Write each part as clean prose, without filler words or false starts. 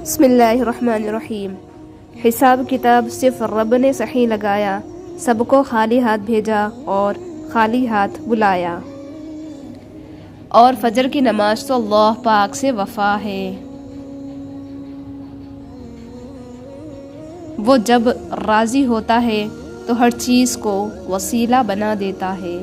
بسم اللہ الرحمن الرحیم۔ حساب کتاب صرف رب نے صحیح لگایا، سب کو خالی ہاتھ بھیجا اور خالی ہاتھ بلایا۔ اور فجر کی نماز تو اللہ پاک سے وفا ہے، وہ جب راضی ہوتا ہے تو ہر چیز کو وسیلہ بنا دیتا ہے۔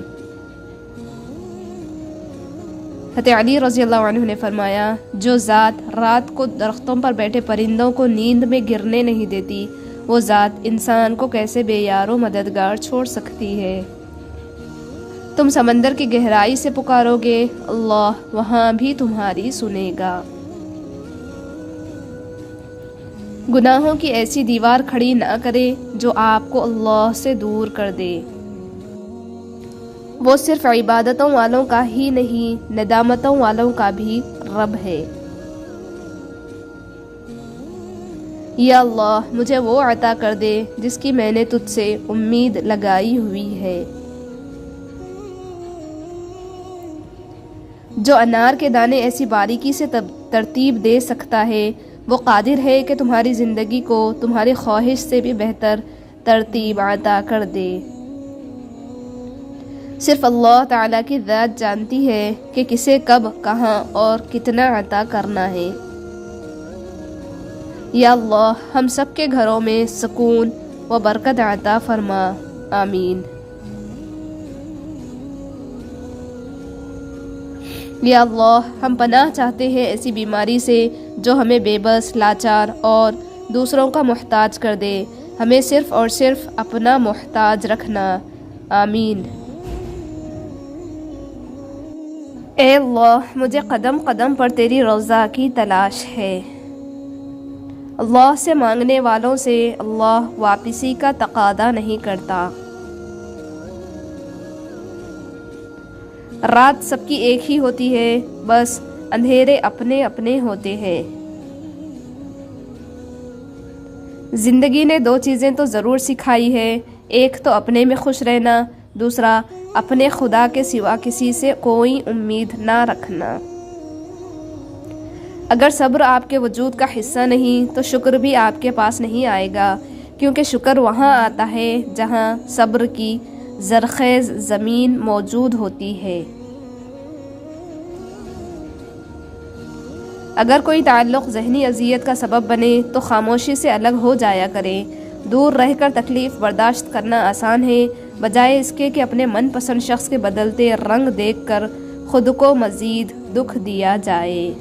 حضرت علی رضی اللہ عنہ نے فرمایا، جو ذات رات کو درختوں پر بیٹھے پرندوں کو نیند میں گرنے نہیں دیتی، وہ ذات انسان کو کیسے بے یار و مددگار چھوڑ سکتی ہے۔ تم سمندر کی گہرائی سے پکارو گے، اللہ وہاں بھی تمہاری سنے گا۔ گناہوں کی ایسی دیوار کھڑی نہ کرے جو آپ کو اللہ سے دور کر دے۔ وہ صرف عبادتوں والوں کا ہی نہیں، ندامتوں والوں کا بھی رب ہے۔ یا اللہ مجھے وہ عطا کر دے جس کی میں نے تجھ سے امید لگائی ہوئی ہے۔ جو انار کے دانے ایسی باریکی سے ترتیب دے سکتا ہے، وہ قادر ہے کہ تمہاری زندگی کو تمہاری خواہش سے بھی بہتر ترتیب عطا کر دے۔ صرف اللہ تعالیٰ کی ذات جانتی ہے کہ کسے کب، کہاں اور کتنا عطا کرنا ہے۔ یا اللہ ہم سب کے گھروں میں سکون و برکت عطا فرما، آمین۔ یا اللہ ہم پناہ چاہتے ہیں ایسی بیماری سے جو ہمیں بے بس، لاچار اور دوسروں کا محتاج کر دے، ہمیں صرف اور صرف اپنا محتاج رکھنا، آمین۔ اے اللہ مجھے قدم قدم پر تیری رضا کی تلاش ہے۔ اللہ سے مانگنے والوں سے اللہ واپسی کا تقاضا نہیں کرتا۔ رات سب کی ایک ہی ہوتی ہے، بس اندھیرے اپنے اپنے ہوتے ہیں۔ زندگی نے دو چیزیں تو ضرور سکھائی ہے، ایک تو اپنے میں خوش رہنا، دوسرا اپنے خدا کے سوا کسی سے کوئی امید نہ رکھنا۔ اگر صبر آپ کے وجود کا حصہ نہیں تو شکر بھی آپ کے پاس نہیں آئے گا، کیونکہ شکر وہاں آتا ہے جہاں صبر کی زرخیز زمین موجود ہوتی ہے۔ اگر کوئی تعلق ذہنی اذیت کا سبب بنے تو خاموشی سے الگ ہو جایا کریں۔ دور رہ کر تکلیف برداشت کرنا آسان ہے، بجائے اس کے کہ اپنے من پسند شخص کے بدلتے رنگ دیکھ کر خود کو مزید دکھ دیا جائے۔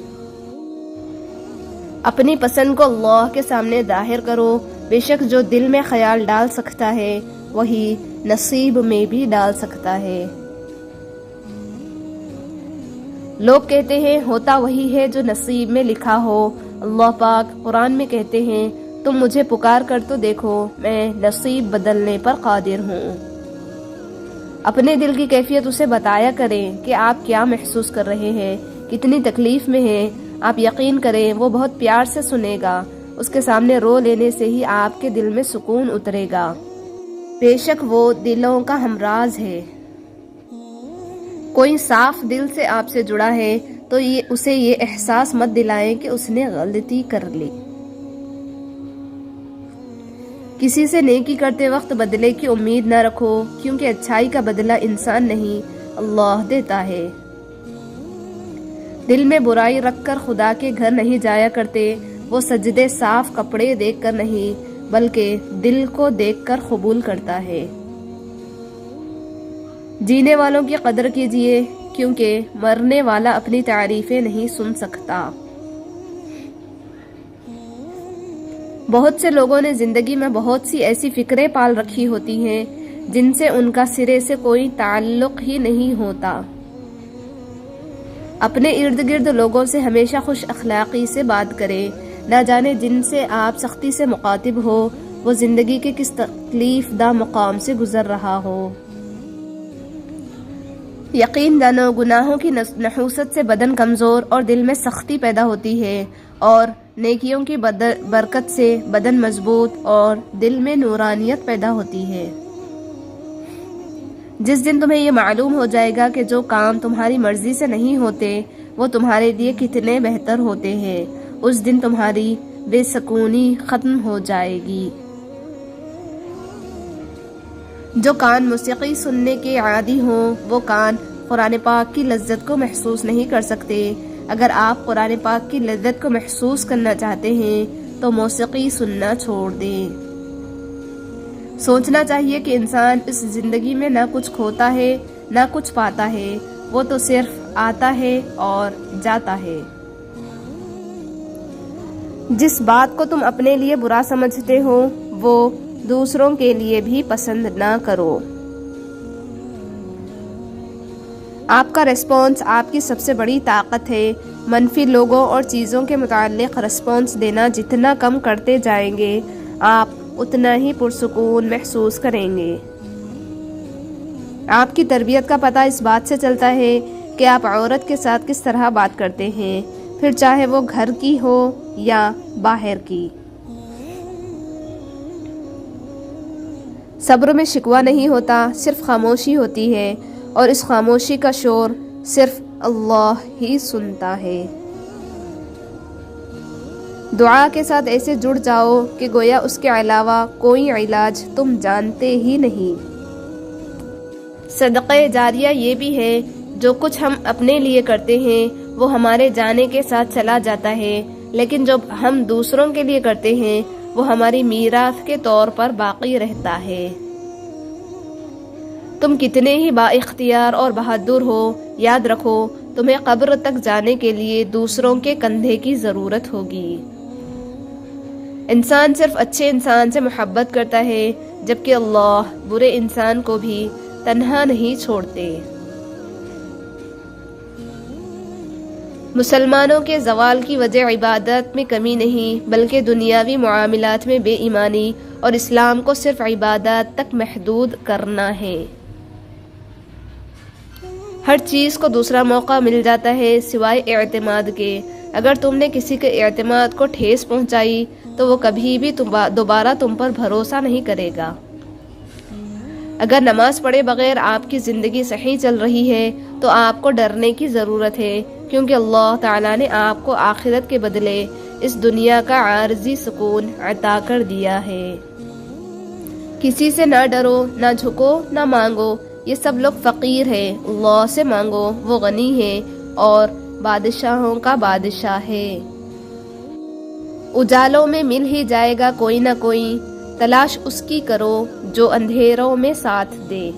اپنی پسند کو اللہ کے سامنے ظاہر کرو، بے شک جو دل میں خیال ڈال سکتا ہے وہی نصیب میں بھی ڈال سکتا ہے۔ لوگ کہتے ہیں ہوتا وہی ہے جو نصیب میں لکھا ہو، اللہ پاک قرآن میں کہتے ہیں تم مجھے پکار کر تو دیکھو، میں نصیب بدلنے پر قادر ہوں۔ اپنے دل کی کیفیت اسے بتایا کریں کہ آپ کیا محسوس کر رہے ہیں، کتنی تکلیف میں ہیں۔ آپ یقین کریں وہ بہت پیار سے سنے گا، اس کے سامنے رو لینے سے ہی آپ کے دل میں سکون اترے گا۔ بے شک وہ دلوں کا ہمراز ہے۔ کوئی صاف دل سے آپ سے جڑا ہے تو اسے یہ احساس مت دلائیں کہ اس نے غلطی کر لی۔ کسی سے نیکی کرتے وقت بدلے کی امید نہ رکھو، کیونکہ اچھائی کا بدلہ انسان نہیں اللہ دیتا ہے۔ دل میں برائی رکھ کر خدا کے گھر نہیں جایا کرتے، وہ سجدے صاف کپڑے دیکھ کر نہیں بلکہ دل کو دیکھ کر قبول کرتا ہے۔ جینے والوں کی قدر کیجیے، کیونکہ مرنے والا اپنی تعریفیں نہیں سن سکتا۔ بہت سے لوگوں نے زندگی میں بہت سی ایسی فکریں پال رکھی ہوتی ہیں جن سے ان کا سرے سے کوئی تعلق ہی نہیں ہوتا۔ اپنے ارد گرد لوگوں سے ہمیشہ خوش اخلاقی سے بات کریں، نہ جانے جن سے آپ سختی سے مخاطب ہو وہ زندگی کے کس تکلیف دہ مقام سے گزر رہا ہو۔ یقین جانو گناہوں کی نحوست سے بدن کمزور اور دل میں سختی پیدا ہوتی ہے، اور نیکیوں کی برکت سے بدن مضبوط اور دل میں نورانیت پیدا ہوتی ہے۔ جس دن تمہیں یہ معلوم ہو جائے گا کہ جو کام تمہاری مرضی سے نہیں ہوتے وہ تمہارے لیے کتنے بہتر ہوتے ہیں، اس دن تمہاری بے سکونی ختم ہو جائے گی۔ جو کان موسیقی سننے کے عادی ہوں وہ کان قرآن پاک کی لذت کو محسوس نہیں کر سکتے۔ اگر آپ قرآن پاک کی لذت کو محسوس کرنا چاہتے ہیں تو موسیقی سننا چھوڑ دیں۔ سوچنا چاہیے کہ انسان اس زندگی میں نہ کچھ کھوتا ہے نہ کچھ پاتا ہے، وہ تو صرف آتا ہے اور جاتا ہے۔ جس بات کو تم اپنے لیے برا سمجھتے ہو وہ دوسروں کے لیے بھی پسند نہ کرو۔ آپ کا ریسپانس آپ کی سب سے بڑی طاقت ہے۔ منفی لوگوں اور چیزوں کے متعلق ریسپانس دینا جتنا کم کرتے جائیں گے آپ اتنا ہی پرسکون محسوس کریں گے۔ آپ کی تربیت کا پتہ اس بات سے چلتا ہے کہ آپ عورت کے ساتھ کس طرح بات کرتے ہیں، پھر چاہے وہ گھر کی ہو یا باہر کی۔ صبر میں شکوہ نہیں ہوتا، صرف خاموشی ہوتی ہے، اور اس خاموشی کا شور صرف اللہ ہی سنتا ہے۔ دعا کے ساتھ ایسے جڑ جاؤ کہ گویا اس کے علاوہ کوئی علاج تم جانتے ہی نہیں۔ صدقہ جاریہ یہ بھی ہے، جو کچھ ہم اپنے لیے کرتے ہیں وہ ہمارے جانے کے ساتھ چلا جاتا ہے، لیکن جو ہم دوسروں کے لیے کرتے ہیں وہ ہماری میراث کے طور پر باقی رہتا ہے۔ تم کتنے ہی با اختیار اور بہادر ہو، یاد رکھو تمہیں قبر تک جانے کے لیے دوسروں کے کندھے کی ضرورت ہوگی۔ انسان صرف اچھے انسان سے محبت کرتا ہے، جبکہ اللہ برے انسان کو بھی تنہا نہیں چھوڑتے۔ مسلمانوں کے زوال کی وجہ عبادت میں کمی نہیں بلکہ دنیاوی معاملات میں بے ایمانی اور اسلام کو صرف عبادات تک محدود کرنا ہے۔ ہر چیز کو دوسرا موقع مل جاتا ہے سوائے اعتماد کے۔ اگر تم نے کسی کے اعتماد کو ٹھیس پہنچائی تو وہ کبھی بھی دوبارہ تم پر بھروسہ نہیں کرے گا۔ اگر نماز پڑھے بغیر آپ کی زندگی صحیح چل رہی ہے تو آپ کو ڈرنے کی ضرورت ہے، کیونکہ اللہ تعالیٰ نے آپ کو آخرت کے بدلے اس دنیا کا عارضی سکون عطا کر دیا ہے۔ کسی سے نہ ڈرو، نہ جھکو، نہ مانگو، یہ سب لوگ فقیر ہیں، اللہ سے مانگو، وہ غنی ہے اور بادشاہوں کا بادشاہ ہے۔ اجالوں میں مل ہی جائے گا کوئی نہ کوئی، تلاش اس کی کرو جو اندھیروں میں ساتھ دے۔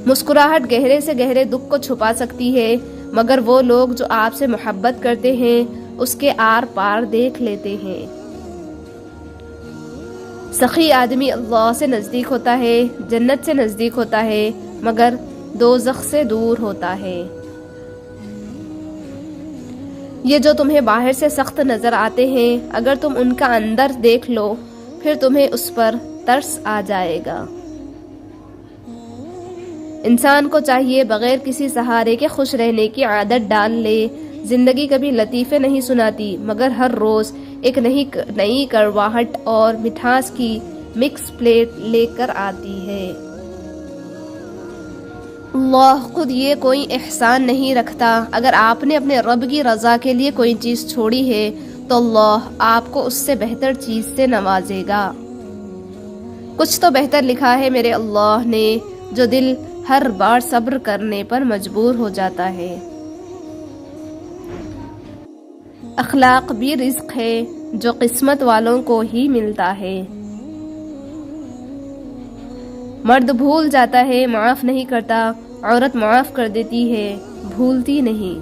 مسکراہٹ گہرے سے گہرے دکھ کو چھپا سکتی ہے، مگر وہ لوگ جو آپ سے محبت کرتے ہیں اس کے آر پار دیکھ لیتے ہیں۔ سخی آدمی اللہ سے نزدیک ہوتا ہے، جنت سے نزدیک ہوتا ہے، مگر دوزخ سے دور ہوتا ہے۔ یہ جو تمہیں باہر سے سخت نظر آتے ہیں اگر تم ان کا اندر دیکھ لو پھر تمہیں اس پر ترس آ جائے گا۔ انسان کو چاہیے بغیر کسی سہارے کے خوش رہنے کی عادت ڈال لے۔ زندگی کبھی لطیفے نہیں سناتی مگر ہر روز ایک نئی کڑواہٹ اور مٹھاس کی مکس پلیٹ لے کر آتی ہے۔ اللہ خود یہ کوئی احسان نہیں رکھتا۔ اگر آپ نے اپنے رب کی رضا کے لیے کوئی چیز چھوڑی ہے تو اللہ آپ کو اس سے بہتر چیز سے نوازے گا۔ کچھ تو بہتر لکھا ہے میرے اللہ نے، جو دل ہر بار صبر کرنے پر مجبور ہو جاتا ہے۔ اخلاق بھی رزق ہے جو قسمت والوں کو ہی ملتا ہے۔ مرد بھول جاتا ہے، معاف نہیں کرتا، عورت معاف کر دیتی ہے، بھولتی نہیں۔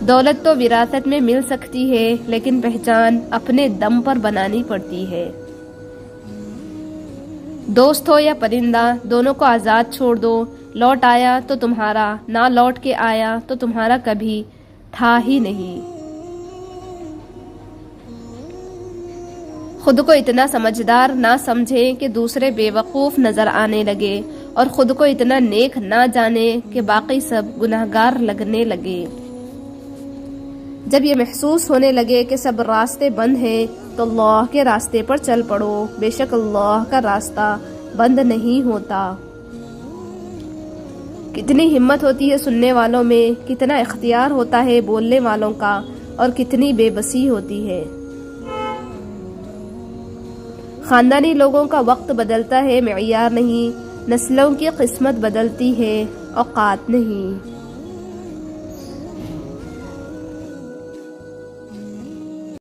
دولت تو وراثت میں مل سکتی ہے لیکن پہچان اپنے دم پر بنانی پڑتی ہے۔ دوست ہو یا پرندہ دونوں کو آزاد چھوڑ دو، لوٹ آیا تو تمہارا، نہ لوٹ کے آیا تو تمہارا کبھی تھا ہی نہیں۔ خود کو اتنا سمجھدار نہ سمجھیں کہ دوسرے بے وقوف نظر آنے لگے، اور خود کو اتنا نیک نہ جانے کہ باقی سب گناہگار لگنے لگے۔ جب یہ محسوس ہونے لگے کہ سب راستے بند ہیں تو اللہ کے راستے پر چل پڑو، بے شک اللہ کا راستہ بند نہیں ہوتا۔ کتنی ہمت ہوتی ہے سننے والوں میں، کتنا اختیار ہوتا ہے بولنے والوں کا، اور کتنی بے بسی ہوتی ہے۔ خاندانی لوگوں کا وقت بدلتا ہے، معیار نہیں، نسلوں کی قسمت بدلتی ہے، اوقات نہیں۔